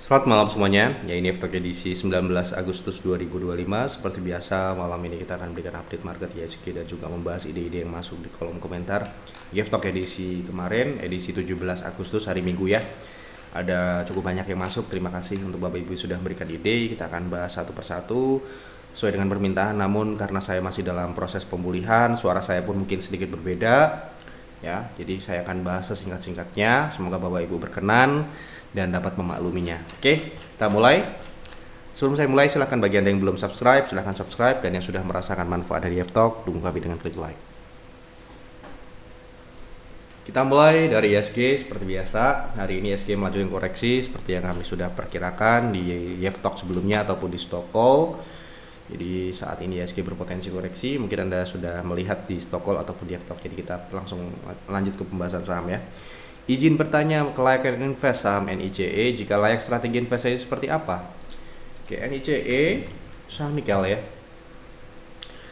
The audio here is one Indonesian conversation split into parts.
Selamat malam semuanya, ya ini F-Talk edisi 19 Agustus 2025. Seperti biasa, malam ini kita akan berikan update market IHSG dan juga membahas ide-ide yang masuk di kolom komentar. F-Talk edisi kemarin, edisi 17 Agustus hari Minggu ya. Ada cukup banyak yang masuk, terima kasih untuk Bapak Ibu sudah memberikan ide. Kita akan bahas satu persatu sesuai dengan permintaan, namun karena saya masih dalam proses pemulihan, suara saya pun mungkin sedikit berbeda ya. Jadi saya akan bahas sesingkat-singkatnya, semoga Bapak Ibu berkenan dan dapat memakluminya. Oke, kita mulai. Sebelum saya mulai, silahkan bagi Anda yang belum subscribe, silahkan subscribe, dan yang sudah merasakan manfaat dari F-Talk, dukung kami dengan klik like. Kita mulai dari IHSG seperti biasa. Hari ini IHSG melanjutkan koreksi seperti yang kami sudah perkirakan di F-Talk sebelumnya ataupun di stock call. Jadi saat ini IHSG berpotensi koreksi. Mungkin Anda sudah melihat di stock call ataupun di F-Talk. Jadi kita langsung lanjut ke pembahasan saham ya. Izin bertanya, kelayakan invest saham NICE, jika layak strategi investasi seperti apa? Oke, NICE saham nikel ya.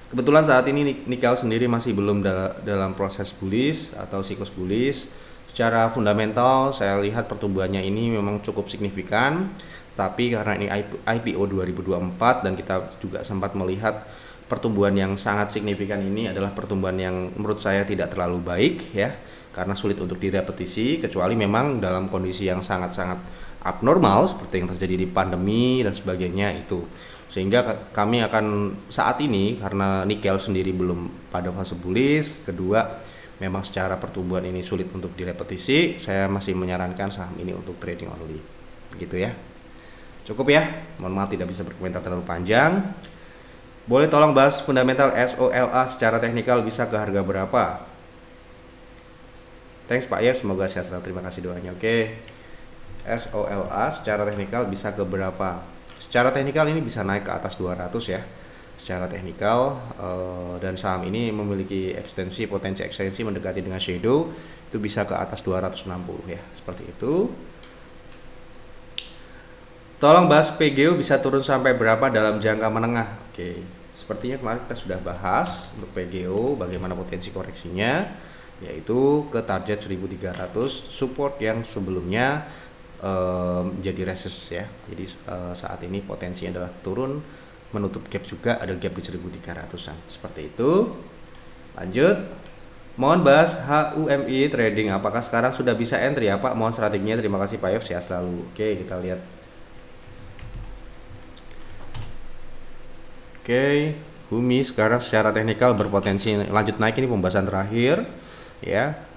Kebetulan saat ini nikel sendiri masih belum dalam proses bullish atau siklus bullish. Secara fundamental saya lihat pertumbuhannya ini memang cukup signifikan, tapi karena ini IPO 2024 dan kita juga sempat melihat pertumbuhan yang sangat signifikan ini adalah pertumbuhan yang menurut saya tidak terlalu baik ya, karena sulit untuk direpetisi kecuali memang dalam kondisi yang sangat-sangat abnormal seperti yang terjadi di pandemi dan sebagainya itu. Sehingga kami akan saat ini, karena nikel sendiri belum pada fase bullish, kedua memang secara pertumbuhan ini sulit untuk direpetisi, saya masih menyarankan saham ini untuk trading only. Begitu ya. Cukup ya. Mohon maaf tidak bisa berkomentar terlalu panjang. Boleh tolong bahas fundamental SOLA secara teknikal bisa ke harga berapa? Thanks Pak ya, semoga sehat selalu, terima kasih doanya. Oke, SOLA secara teknikal bisa ke berapa? Secara teknikal ini bisa naik ke atas 200 ya. Secara teknikal dan saham ini memiliki potensi ekstensi mendekati dengan shadow, itu bisa ke atas 260 ya, seperti itu. Tolong bahas PGO bisa turun sampai berapa dalam jangka menengah? Oke, sepertinya kemarin kita sudah bahas untuk PGO bagaimana potensi koreksinya, yaitu ke target 1300, support yang sebelumnya jadi resist ya. Jadi saat ini potensinya adalah turun, menutup gap juga, ada gap di 1300-an seperti itu. Lanjut, mohon bahas HUMI trading, apakah sekarang sudah bisa entry ya Pak? Mohon strateginya, terima kasih Pak Yos, sehat selalu. Oke, kita lihat. Oke, HUMI sekarang secara teknikal berpotensi lanjut naik, ini pembahasan terakhir ya.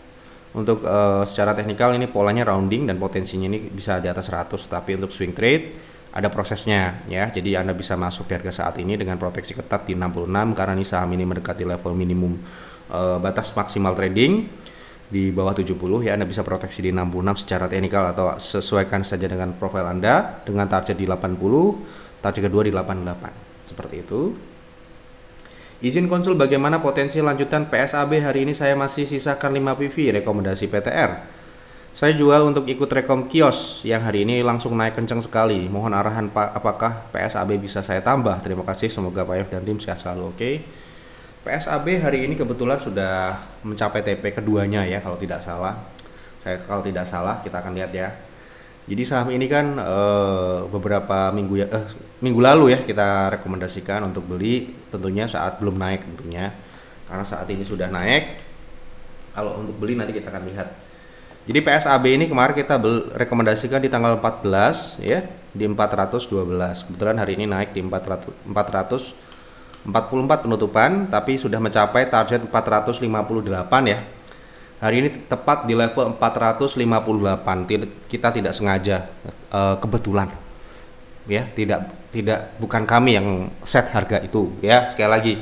Untuk secara teknikal ini polanya rounding dan potensinya ini bisa di atas 100, tapi untuk swing trade ada prosesnya ya. Jadi Anda bisa masuk di harga saat ini dengan proteksi ketat di 66 karena ini saham ini mendekati level minimum batas maksimal trading di bawah 70 ya. Anda bisa proteksi di 66 secara teknikal atau sesuaikan saja dengan profil Anda dengan target di 80, target kedua di 88 seperti itu. Izin konsul bagaimana potensi lanjutan PSAB, hari ini saya masih sisakan 5 PV rekomendasi PTR. Saya jual untuk ikut rekom kios yang hari ini langsung naik kencang sekali. Mohon arahan Pak, apakah PSAB bisa saya tambah? Terima kasih, semoga Pak F dan tim sehat selalu. Oke. PSAB hari ini kebetulan sudah mencapai TP keduanya ya kalau tidak salah. Kalau tidak salah kita akan lihat ya. Jadi saham ini kan beberapa minggu lalu ya kita rekomendasikan untuk beli, tentunya saat belum naik tentunya. Karena saat ini sudah naik. Kalau untuk beli nanti kita akan lihat. Jadi PSAB ini kemarin kita rekomendasikan di tanggal 14 ya, di 412. Kebetulan hari ini naik di 444 penutupan, tapi sudah mencapai target 458 ya. Hari ini tepat di level 458. Kita tidak sengaja, kebetulan ya, bukan kami yang set harga itu ya, sekali lagi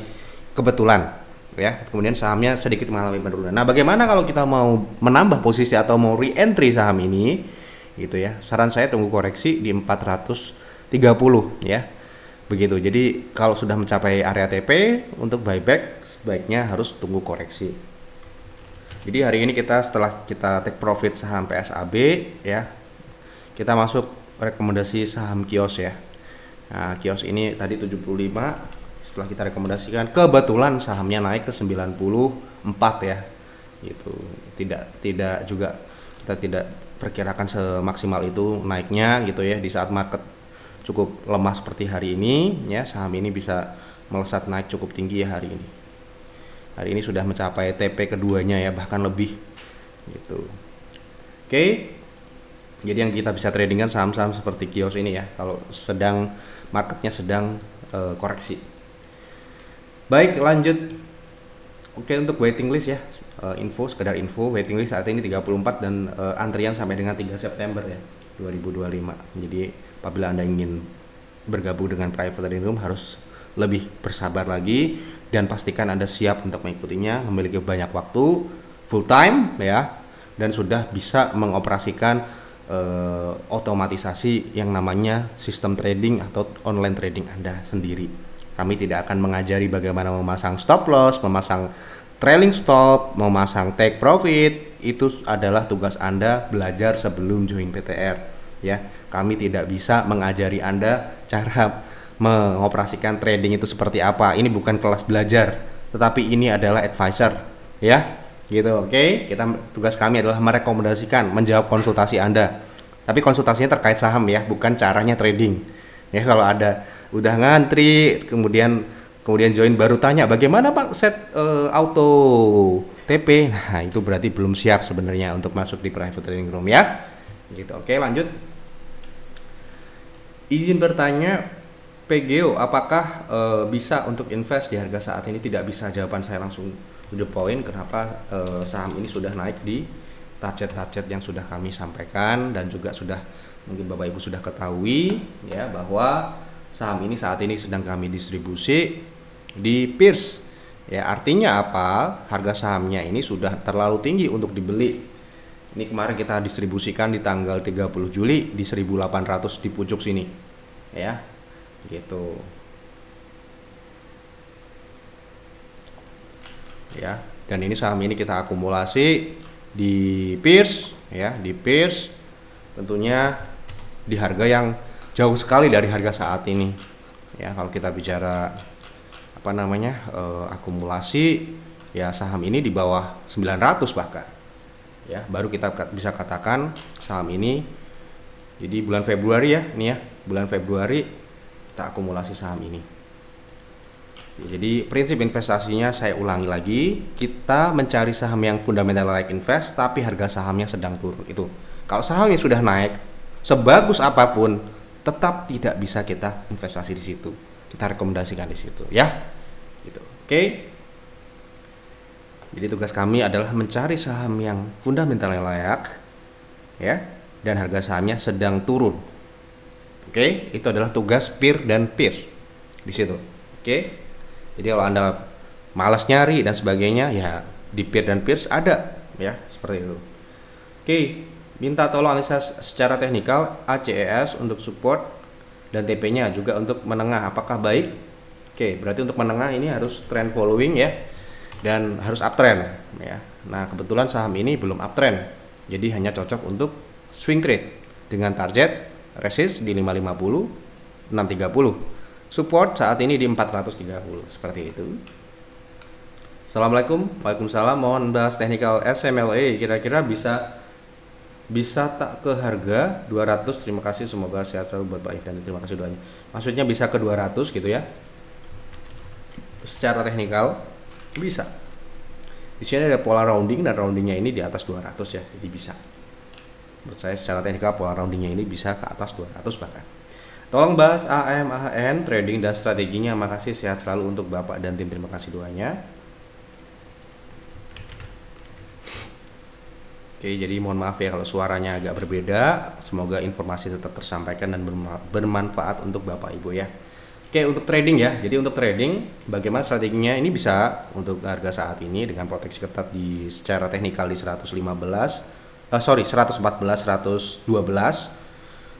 kebetulan ya. Kemudian sahamnya sedikit mengalami penurunan. Nah, bagaimana kalau kita mau menambah posisi atau mau re-entry saham ini gitu ya, saran saya tunggu koreksi di 430 ya, begitu. Jadi kalau sudah mencapai area TP untuk buyback sebaiknya harus tunggu koreksi. Jadi hari ini setelah kita take profit saham PSAB ya, kita masuk rekomendasi saham kios ya. Nah, kios ini tadi 75, setelah kita rekomendasikan kebetulan sahamnya naik ke 94 ya. Gitu. Tidak juga kita tidak perkirakan semaksimal itu naiknya gitu ya. Di saat market cukup lemah seperti hari ini ya, saham ini bisa melesat naik cukup tinggi ya hari ini. Hari ini sudah mencapai TP keduanya ya, bahkan lebih gitu. Oke. Jadi yang kita bisa trading kan saham-saham seperti kios ini ya, kalau sedang marketnya sedang koreksi. Baik, lanjut. Oke, untuk waiting list ya, sekedar info, waiting list saat ini 34 dan antrian sampai dengan 3 September ya 2025. Jadi apabila Anda ingin bergabung dengan private trading room harus lebih bersabar lagi dan pastikan Anda siap untuk mengikutinya, memiliki banyak waktu, full time ya, dan sudah bisa mengoperasikan otomatisasi yang namanya sistem trading atau online trading Anda sendiri. Kami tidak akan mengajari bagaimana memasang stop loss, memasang trailing stop, memasang take profit. Itu adalah tugas Anda belajar sebelum join PTR ya. Kami tidak bisa mengajari Anda cara mengoperasikan trading itu seperti apa. Ini bukan kelas belajar, tetapi ini adalah advisor ya. Gitu, oke. Tugas kami adalah merekomendasikan, menjawab konsultasi Anda. Tapi konsultasinya terkait saham ya, bukan caranya trading. Ya, kalau ada udah ngantri, kemudian join baru tanya bagaimana Pak set auto TP. Nah, itu berarti belum siap sebenarnya untuk masuk di private trading room ya. Gitu. Oke, lanjut. Izin bertanya, PGO apakah bisa untuk invest di harga saat ini? Tidak bisa, jawaban saya langsung to the point. Kenapa saham ini sudah naik di target-target yang sudah kami sampaikan, dan juga sudah mungkin Bapak Ibu sudah ketahui ya, bahwa saham ini saat ini sedang kami distribusi di peers ya. Artinya apa? Harga sahamnya ini sudah terlalu tinggi untuk dibeli. Ini kemarin kita distribusikan di tanggal 30 Juli di 1.800 di pucuk sini ya, gitu ya. Dan ini saham ini kita akumulasi di peers ya, di peers tentunya di harga yang jauh sekali dari harga saat ini ya. Kalau kita bicara apa namanya akumulasi ya, saham ini di bawah 900 bahkan ya, baru kita bisa katakan saham ini. Jadi bulan Februari ya, ini ya, bulan Februari kita akumulasi saham ini. Jadi prinsip investasinya saya ulangi lagi, kita mencari saham yang fundamental like invest tapi harga sahamnya sedang turun. Itu kalau sahamnya sudah naik sebagus apapun tetap tidak bisa kita investasi di situ, kita rekomendasikan di situ ya, gitu. Oke. Jadi tugas kami adalah mencari saham yang fundamentalnya layak ya, dan harga sahamnya sedang turun. Oke, itu adalah tugas peer dan peers di situ. Oke. Jadi kalau Anda malas nyari dan sebagainya ya, di peer dan peers ada ya, seperti itu. Oke, minta tolong analisa secara teknikal ACES untuk support dan TP-nya juga untuk menengah apakah baik? Oke, berarti untuk menengah ini harus trend following ya, dan harus uptrend ya. Nah, kebetulan saham ini belum uptrend. Jadi hanya cocok untuk swing trade dengan target resist di 550, 630. Support saat ini di 430, seperti itu. Assalamualaikum. Waalaikumsalam. Mohon bahas teknikal SMLA, kira-kira bisa tak ke harga 200? Terima kasih, semoga sehat selalu buat baik dan terima kasih doanya. Maksudnya bisa ke 200 gitu ya. Secara teknikal bisa. Di sini ada pola rounding dan roundingnya ini di atas 200 ya. Jadi bisa. Menurut saya secara teknikal pola roundingnya ini bisa ke atas 200 bahkan. Tolong bahas AM, AHN, trading dan strateginya. Makasih, sehat selalu untuk Bapak dan tim. Terima kasih doanya. Oke, jadi mohon maaf ya kalau suaranya agak berbeda. Semoga informasi tetap tersampaikan dan bermanfaat untuk Bapak Ibu ya. Oke, untuk trading ya. Jadi untuk trading, bagaimana strateginya? Ini bisa untuk harga saat ini dengan proteksi ketat di secara teknikal di 114, 114, 112.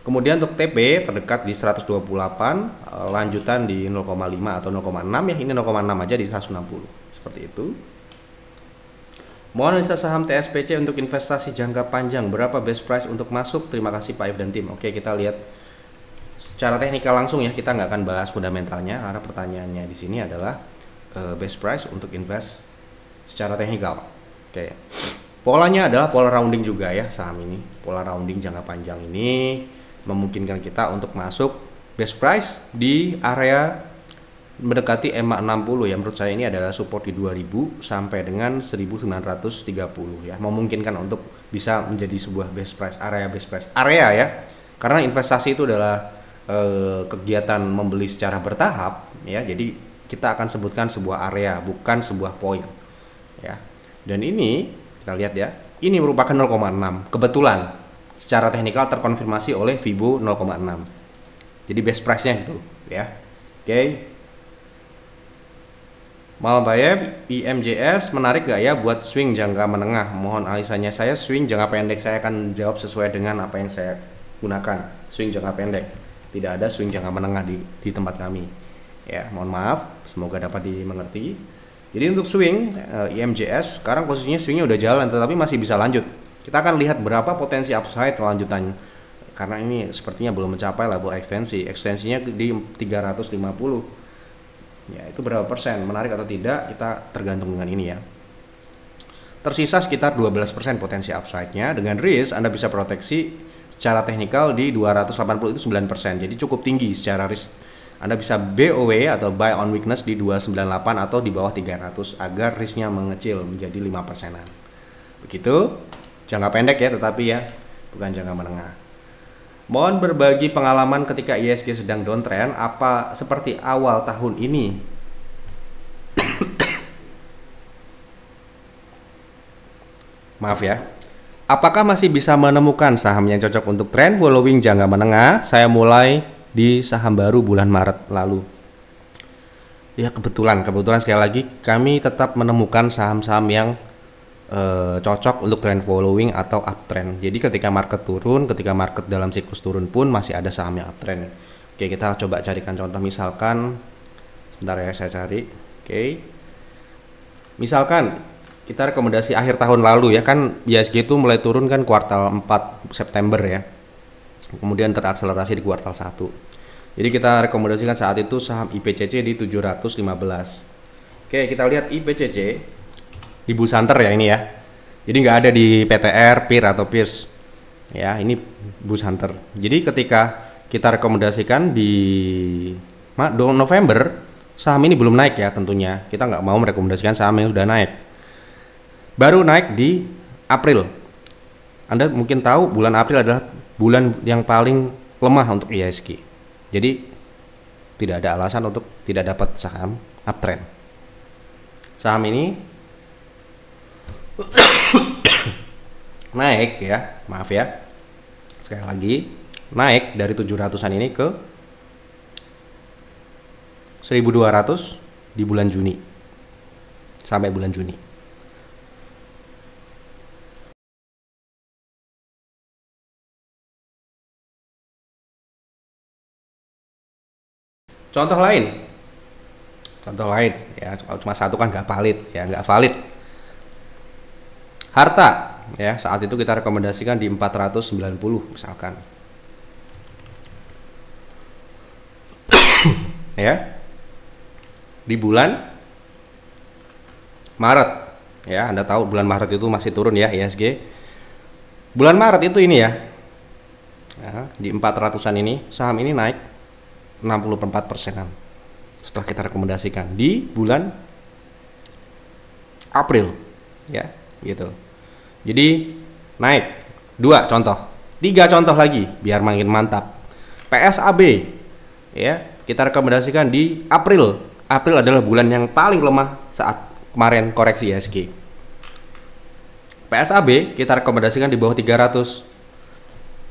Kemudian untuk TP terdekat di 128, lanjutan di 0,5 atau 0,6 ya. Ini 0,6 aja di 160. Seperti itu. Mohon analisa saham TSPC untuk investasi jangka panjang. Berapa best price untuk masuk? Terima kasih Pak If dan tim. Oke, kita lihat secara teknikal langsung ya. Kita nggak akan bahas fundamentalnya karena pertanyaannya di sini adalah best price untuk invest secara teknikal. Oke. Polanya adalah pola rounding juga ya saham ini. Pola rounding jangka panjang ini memungkinkan kita untuk masuk best price di area mendekati EMA 60 ya. Menurut saya ini adalah support di 2000 sampai dengan 1930 ya. Memungkinkan untuk bisa menjadi sebuah best price area ya. Karena investasi itu adalah kegiatan membeli secara bertahap ya. Jadi kita akan sebutkan sebuah area bukan sebuah poin ya. Dan ini kita lihat ya, ini merupakan 0,6. Kebetulan secara teknikal terkonfirmasi oleh Fibo 0,6. Jadi best price-nya itu ya. Oke. Mal Bayeb, IMJS menarik gak ya buat swing jangka menengah? Mohon analisanya. Saya swing jangka pendek, saya akan jawab sesuai dengan apa yang saya gunakan. Swing jangka pendek. Tidak ada swing jangka menengah di tempat kami. Ya, mohon maaf. Semoga dapat dimengerti. Jadi untuk swing IMJS sekarang posisinya swingnya udah jalan tetapi masih bisa lanjut. Kita akan lihat berapa potensi upside lanjutan karena ini sepertinya belum mencapai level ekstensi. Ekstensinya di 350. Ya, itu berapa persen? Menarik atau tidak? Kita tergantung dengan ini ya. Tersisa sekitar 12% potensi upside-nya. Dengan risk Anda bisa proteksi secara teknikal di 280 itu 9%. Jadi cukup tinggi secara risk. Anda bisa BOW atau buy on weakness di 298 atau di bawah 300 agar risknya mengecil menjadi 5%-an. Begitu, jangka pendek ya tetapi ya bukan jangka menengah. Mohon berbagi pengalaman ketika ISG sedang downtrend apa seperti awal tahun ini. Maaf ya. Apakah masih bisa menemukan saham yang cocok untuk trend following jangka menengah? Saya mulai di saham baru bulan Maret lalu. Ya kebetulan sekali lagi kami tetap menemukan saham-saham yang cocok untuk trend following atau uptrend. Jadi ketika market turun, ketika market dalam siklus turun pun masih ada saham yang uptrend. Oke, kita coba carikan contoh misalkan sebentar ya saya cari. Oke. Misalkan kita rekomendasi akhir tahun lalu ya kan ISG itu mulai turun kan kuartal 4 September ya. Kemudian terakselerasi di kuartal 1. Jadi kita rekomendasikan saat itu saham IPCC di 715. Oke, kita lihat IPCC di Busanter ya ini ya. Jadi nggak ada di PTR, PIR atau PIRS. Ya, ini Busanter. Jadi ketika kita rekomendasikan di November, saham ini belum naik ya tentunya. Kita nggak mau merekomendasikan saham yang sudah naik. Baru naik di April. Anda mungkin tahu bulan April adalah bulan yang paling lemah untuk ISG. Jadi tidak ada alasan untuk tidak dapat saham uptrend. Saham ini naik ya, maaf ya. Sekali lagi, naik dari 700-an ini ke 1200 di bulan Juni. Sampai bulan Juni. Contoh lain ya, cuma satu kan nggak valid. Harta ya, saat itu kita rekomendasikan di 490 misalkan. Ya. Di bulan Maret ya, Anda tahu bulan Maret itu masih turun ya ISG. Bulan Maret itu ini ya. Ya, di 400-an ini saham ini naik 64%-an setelah kita rekomendasikan di bulan April ya gitu. Jadi naik 2 contoh, 3 contoh lagi biar makin mantap. PSAB ya, kita rekomendasikan di April. April adalah bulan yang paling lemah saat kemarin koreksi ISG. PSAB kita rekomendasikan di bawah 300.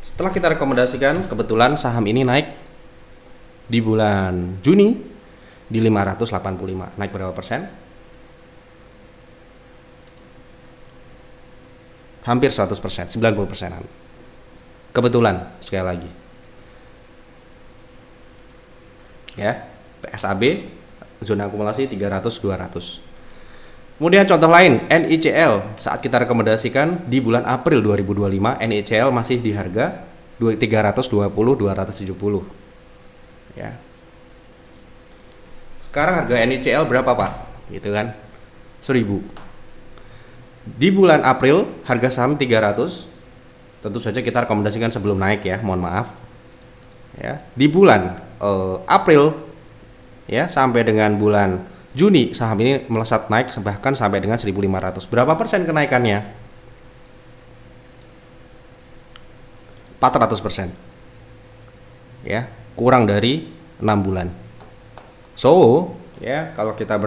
Setelah kita rekomendasikan, kebetulan saham ini naik di bulan Juni di 585. Naik berapa persen? Hampir 100%, 90%-an. Kebetulan sekali lagi. Ya, PSAB zona akumulasi 300-200. Kemudian contoh lain, NICL saat kita rekomendasikan di bulan April 2025, NICL masih di harga 320-270. Ya. Sekarang harga NICL berapa Pak? Gitu kan? 1000. Di bulan April harga saham 300. Tentu saja kita rekomendasikan sebelum naik ya, mohon maaf. Ya, di bulan April ya sampai dengan bulan Juni saham ini melesat naik bahkan sampai dengan 1.500. Berapa persen kenaikannya? 400%. Ya, kurang dari 6 bulan. So, ya kalau kita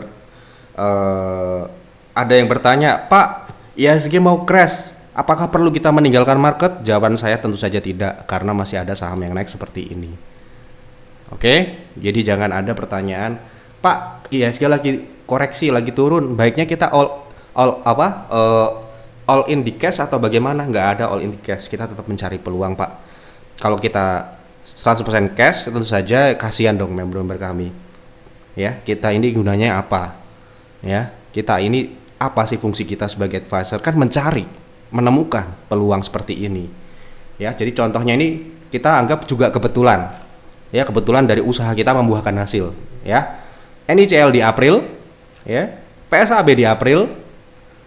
ada yang bertanya, "Pak, IHSG mau crash, apakah perlu kita meninggalkan market?" Jawaban saya tentu saja tidak, karena masih ada saham yang naik seperti ini. Oke, jadi jangan ada pertanyaan, "Pak, IHSG lagi koreksi, lagi turun, baiknya kita all in di cash atau bagaimana?" Nggak ada all in di cash, kita tetap mencari peluang, Pak. Kalau kita 100% cash, tentu saja kasihan dong member-member kami. Ya, kita ini gunanya apa? Ya, kita ini apa sih fungsi kita sebagai advisor? Kan mencari, menemukan peluang seperti ini. Ya, jadi contohnya ini kita anggap juga kebetulan. Ya, kebetulan dari usaha kita membuahkan hasil. Ya, NICL di April, ya, PSAB di April,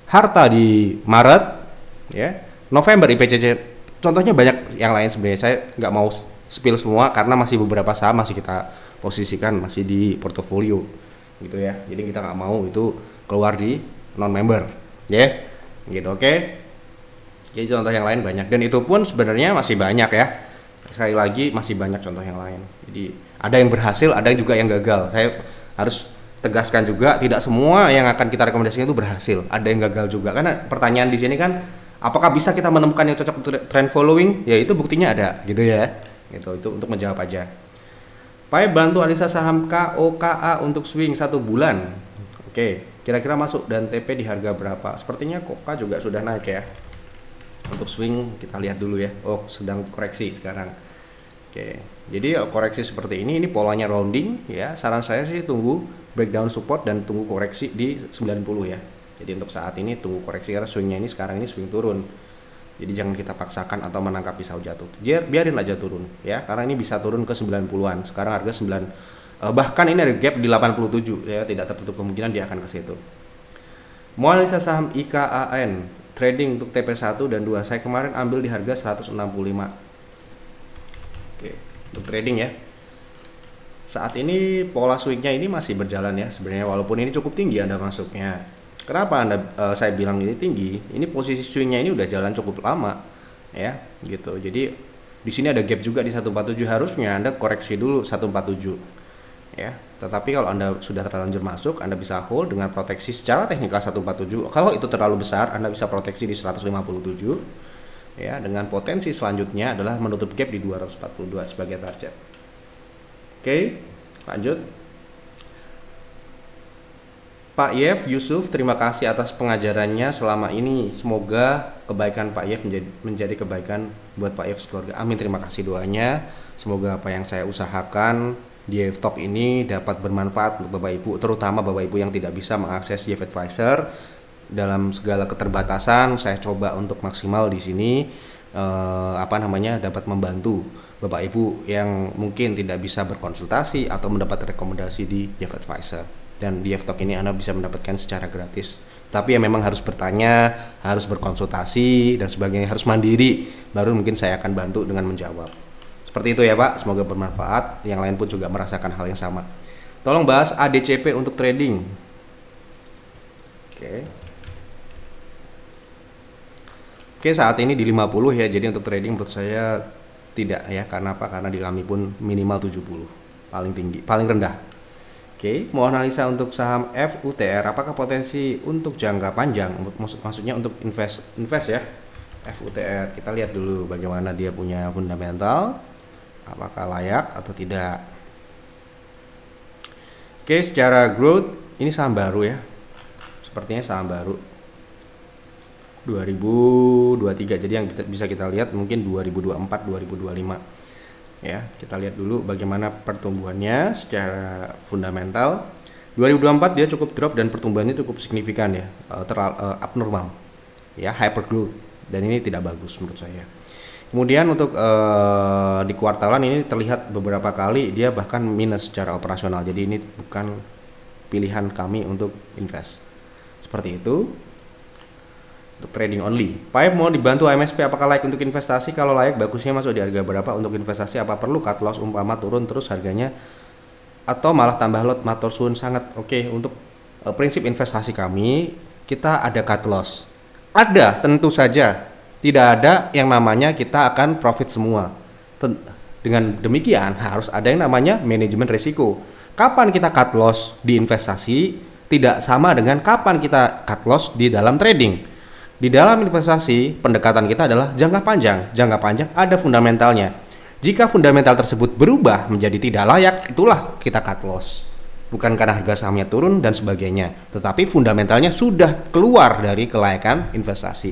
Harta di Maret, ya, November IPCC. Contohnya banyak yang lain sebenarnya. Saya nggak mau spill semua karena masih beberapa saham masih kita posisikan masih di portofolio, gitu ya. Jadi kita nggak mau itu keluar di non member, ya, gitu. Oke. Jadi contoh yang lain banyak dan itu pun sebenarnya masih banyak ya. Sekali lagi masih banyak contoh yang lain. Jadi ada yang berhasil, ada juga yang gagal. Saya harus tegaskan juga tidak semua yang akan kita rekomendasikan itu berhasil. Ada yang gagal juga. Karena pertanyaan di sini kan apakah bisa kita menemukan yang cocok untuk trend following? Ya itu buktinya ada, gitu ya. Gitu, itu untuk menjawab aja. Pak, bantu analisa saham KOKA untuk swing 1 bulan. Oke, kira-kira masuk dan TP di harga berapa? Sepertinya KOKA juga sudah naik ya. Untuk swing kita lihat dulu ya. Oh, sedang koreksi sekarang. Oke, jadi koreksi seperti ini polanya rounding ya. Saran saya sih tunggu breakdown support dan tunggu koreksi di 90 ya. Jadi untuk saat ini tunggu koreksi karena swingnya ini sekarang ini swing turun. Jadi jangan kita paksakan atau menangkap pisau jatuh. Biarin aja turun ya, karena ini bisa turun ke 90-an. Sekarang harga 9 bahkan ini ada gap di 87 ya, tidak tertutup kemungkinan dia akan ke situ. Mau analisa saham IKAN trading untuk TP1 dan 2. Saya kemarin ambil di harga 165. Oke, untuk trading ya. Saat ini pola swingnya ini masih berjalan ya sebenarnya, walaupun ini cukup tinggi Anda masuknya. Kenapa saya bilang ini tinggi? Ini posisi swingnya ini udah jalan cukup lama ya, gitu. Jadi di sini ada gap juga di 147, harusnya Anda koreksi dulu 147 ya. Tetapi kalau Anda sudah terlanjur masuk, Anda bisa hold dengan proteksi secara teknikal 147. Kalau itu terlalu besar, Anda bisa proteksi di 157 ya, dengan potensi selanjutnya adalah menutup gap di 242 sebagai target. Oke, lanjut. Pak Yef Yusuf, terima kasih atas pengajarannya selama ini. Semoga kebaikan Pak Yef menjadi kebaikan buat Pak Yef keluarga. Amin, terima kasih doanya. Semoga apa yang saya usahakan di YF Talk ini dapat bermanfaat untuk Bapak Ibu, terutama Bapak Ibu yang tidak bisa mengakses YF Advisor. Dalam segala keterbatasan, saya coba untuk maksimal di sini dapat membantu Bapak Ibu yang mungkin tidak bisa berkonsultasi atau mendapat rekomendasi di YF Advisor. Dan di YF Talk ini Anda bisa mendapatkan secara gratis. Tapi ya memang harus bertanya, harus berkonsultasi dan sebagainya, harus mandiri. Baru mungkin saya akan bantu dengan menjawab. Seperti itu ya Pak, semoga bermanfaat. Yang lain pun juga merasakan hal yang sama. Tolong bahas ADCP untuk trading. Oke, saat ini di 50 ya. Jadi untuk trading menurut saya tidak ya. Karena apa? Karena di kami pun minimal 70. Paling tinggi, paling rendah. Oke, mau analisa untuk saham FUTR, apakah potensi untuk jangka panjang? Maksudnya untuk invest ya. FUTR, kita lihat dulu bagaimana dia punya fundamental, apakah layak atau tidak. Oke, secara growth ini saham baru ya. Sepertinya saham baru 2023. Jadi yang bisa kita lihat mungkin 2024, 2025. Ya, kita lihat dulu bagaimana pertumbuhannya secara fundamental. 2024 dia cukup drop dan pertumbuhannya cukup signifikan ya, abnormal ya, hyper growth, dan ini tidak bagus menurut saya. Kemudian untuk di kuartalan ini terlihat beberapa kali dia bahkan minus secara operasional, jadi ini bukan pilihan kami untuk invest seperti itu. untuk trading only. Pak mau dibantu MSP apakah layak untuk investasi? Kalau layak, bagusnya masuk di harga berapa untuk investasi? Apa perlu cut loss umpama turun terus harganya, atau malah tambah lot matur suun sangat? Oke, untuk prinsip investasi kami, kita ada cut loss. Ada, tentu saja. Tidak ada yang namanya kita akan profit semua. Dengan demikian harus ada yang namanya manajemen risiko. Kapan kita cut loss di investasi tidak sama dengan kapan kita cut loss di dalam trading. Di dalam investasi, pendekatan kita adalah jangka panjang. Jangka panjang ada fundamentalnya. Jika fundamental tersebut berubah menjadi tidak layak, itulah kita cut loss. Bukan karena harga sahamnya turun dan sebagainya, tetapi fundamentalnya sudah keluar dari kelayakan investasi.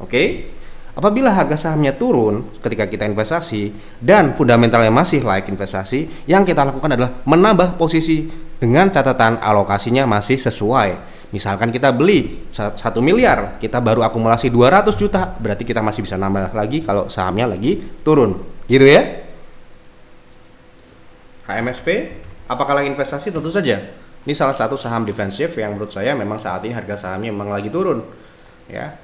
Oke? Apabila harga sahamnya turun ketika kita investasi dan fundamentalnya masih layak investasi, yang kita lakukan adalah menambah posisi dengan catatan alokasinya masih sesuai. Misalkan kita beli 1 miliar, kita baru akumulasi 200 juta, berarti kita masih bisa nambah lagi kalau sahamnya lagi turun. Gitu ya. HMSP, apakah lagi investasi? Tentu saja. Ini salah satu saham defensif yang menurut saya memang saat ini harga sahamnya memang lagi turun. Ya.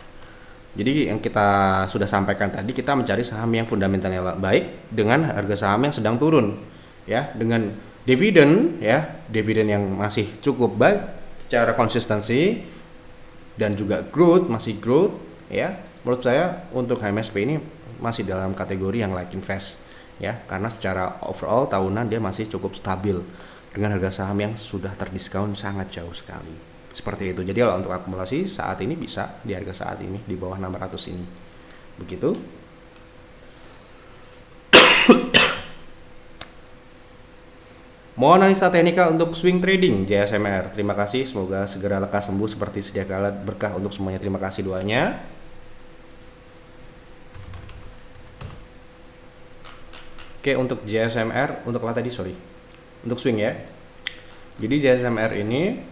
Jadi yang kita sudah sampaikan tadi, kita mencari saham yang fundamentalnya baik dengan harga saham yang sedang turun. Ya, dengan dividen ya, dividen yang masih cukup baik secara konsistensi dan juga growth, masih growth ya. Menurut saya untuk HMSP ini masih dalam kategori yang like invest ya, karena secara overall tahunan dia masih cukup stabil dengan harga saham yang sudah terdiskon sangat jauh sekali. Seperti itu. Jadi kalau untuk akumulasi saat ini bisa di harga saat ini di bawah 600 ini. Begitu. Mohon analisa teknikal untuk swing trading JSMR. Terima kasih, semoga segera lekas sembuh seperti sedia kala, berkah untuk semuanya. Terima kasih doanya. Oke, untuk JSMR, untuk apa tadi? Sorry. Untuk swing ya. Jadi JSMR ini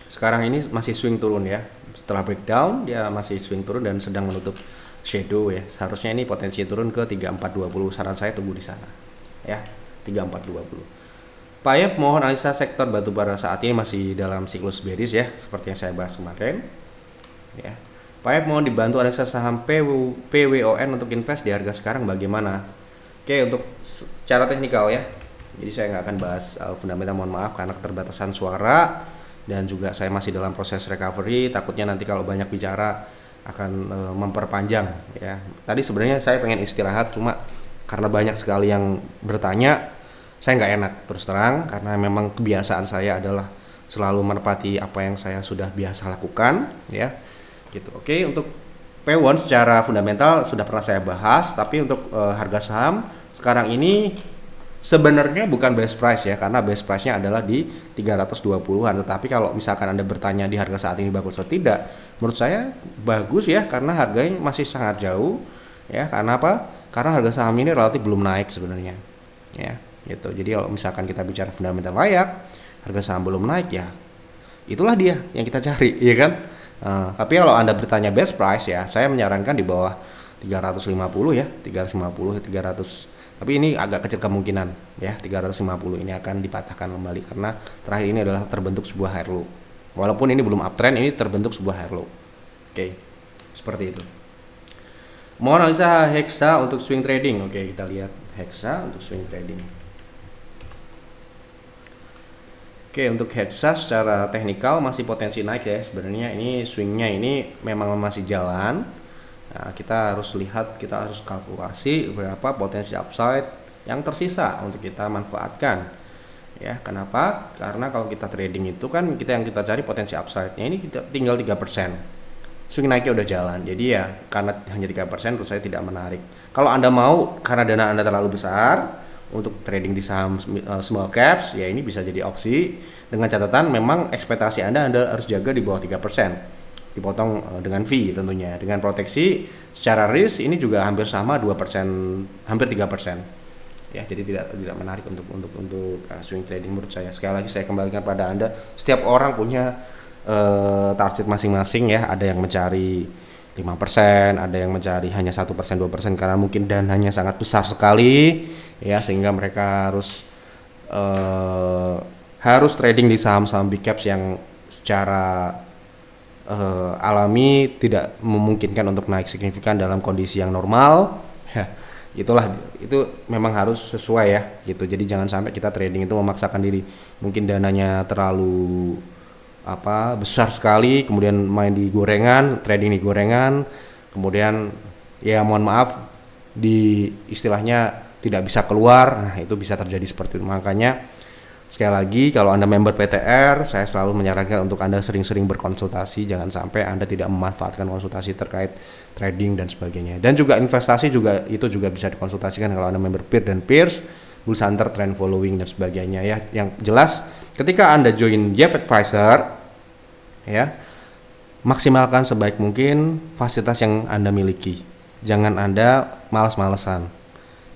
sekarang ini masih swing turun ya. Setelah breakdown dia masih swing turun dan sedang menutup shadow ya. Seharusnya ini potensi turun ke 3420. Saran saya tunggu di sana. Ya, 3420. Pak mohon analisa sektor batubara saat ini masih dalam siklus bearish ya, seperti yang saya bahas kemarin. Ya. Pak mohon dibantu analisa saham PWON untuk invest di harga sekarang bagaimana? Oke, untuk secara teknikal ya. Jadi saya nggak akan bahas fundamental, mohon maaf karena keterbatasan suara dan juga saya masih dalam proses recovery. Takutnya nanti kalau banyak bicara akan memperpanjang ya. Tadi sebenarnya saya pengen istirahat, cuma karena banyak sekali yang bertanya, saya nggak enak terus terang, karena memang kebiasaan saya adalah selalu menepati apa yang saya sudah biasa lakukan ya gitu. Oke, untuk P1 secara fundamental sudah pernah saya bahas, tapi untuk harga saham sekarang ini sebenarnya bukan best price ya, karena best price-nya adalah di 320-an. Tetapi kalau misalkan Anda bertanya di harga saat ini bagus atau tidak, menurut saya bagus ya, karena harganya masih sangat jauh ya. Karena apa? Karena harga saham ini relatif belum naik sebenarnya ya gitu. Jadi kalau misalkan kita bicara fundamental layak, harga saham belum naik ya, itulah dia yang kita cari ya kan. Tapi kalau Anda bertanya best price ya, saya menyarankan di bawah 350 ya, 350 300. Tapi ini agak kecil kemungkinan ya, 350 ini akan dipatahkan kembali karena terakhir ini adalah terbentuk sebuah high low. Walaupun ini belum uptrend, ini terbentuk sebuah high low. Oke, seperti itu. Mohon analisa Hexa untuk swing trading. Oke, kita lihat Hexa untuk swing trading. Oke, untuk Hexa secara teknikal masih potensi naik ya. Sebenarnya ini swingnya ini memang masih jalan. Nah, kita harus lihat, kita harus kalkulasi berapa potensi upside yang tersisa untuk kita manfaatkan. Ya, kenapa? Karena kalau kita trading itu kan yang kita cari potensi upside-nya ini kita tinggal 3%. Swing naiknya udah jalan. Jadi ya karena hanya 3% menurut saya tidak menarik. Kalau Anda mau karena dana Anda terlalu besar untuk trading di saham small caps, ya ini bisa jadi opsi, dengan catatan memang ekspektasi Anda harus jaga di bawah 3%, dipotong dengan fee tentunya, dengan proteksi secara risk ini juga hampir sama 2%, hampir 3%. Ya, jadi tidak menarik untuk swing trading menurut saya. Sekali lagi saya kembalikan pada Anda, setiap orang punya target masing-masing ya, ada yang mencari 5%, ada yang mencari hanya 1%, 2% karena mungkin dananya sangat besar sekali ya, sehingga mereka harus trading di saham-saham big caps yang secara alami tidak memungkinkan untuk naik signifikan dalam kondisi yang normal, ya itu memang harus sesuai ya gitu. Jadi jangan sampai kita trading itu memaksakan diri, mungkin dananya terlalu besar sekali, kemudian main di gorengan, trading di gorengan, kemudian ya mohon maaf di istilahnya tidak bisa keluar. Nah itu bisa terjadi seperti itu. Makanya sekali lagi, kalau Anda member PTR, saya selalu menyarankan untuk Anda sering-sering berkonsultasi, jangan sampai Anda tidak memanfaatkan konsultasi terkait trading dan sebagainya. Dan juga investasi juga itu juga bisa dikonsultasikan kalau Anda member Peer dan Peers, Bulls Hunter, Trend Following dan sebagainya ya. Yang jelas ketika Anda join Jeff Advisor ya, maksimalkan sebaik mungkin fasilitas yang Anda miliki. Jangan Anda malas-malesan.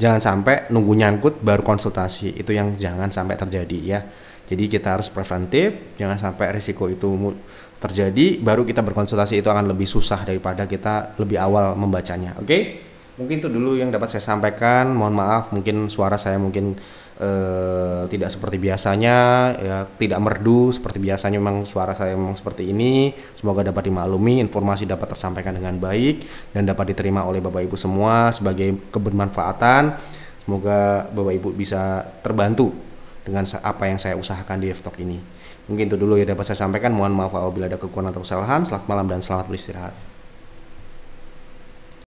Jangan sampai nunggu nyangkut baru konsultasi, itu yang jangan sampai terjadi ya. Jadi kita harus preventif, jangan sampai risiko itu terjadi baru kita berkonsultasi, itu akan lebih susah daripada kita lebih awal membacanya. Oke? Mungkin itu dulu yang dapat saya sampaikan. Mohon maaf mungkin suara saya mungkin tidak seperti biasanya ya, tidak merdu seperti biasanya, memang suara saya memang seperti ini. Semoga dapat dimaklumi, informasi dapat tersampaikan dengan baik dan dapat diterima oleh Bapak Ibu semua sebagai kebermanfaatan. Semoga Bapak Ibu bisa terbantu dengan apa yang saya usahakan di F-Talk ini. Mungkin itu dulu yang dapat saya sampaikan. Mohon maaf apabila ada kekurangan atau kesalahan. Selamat malam dan selamat beristirahat.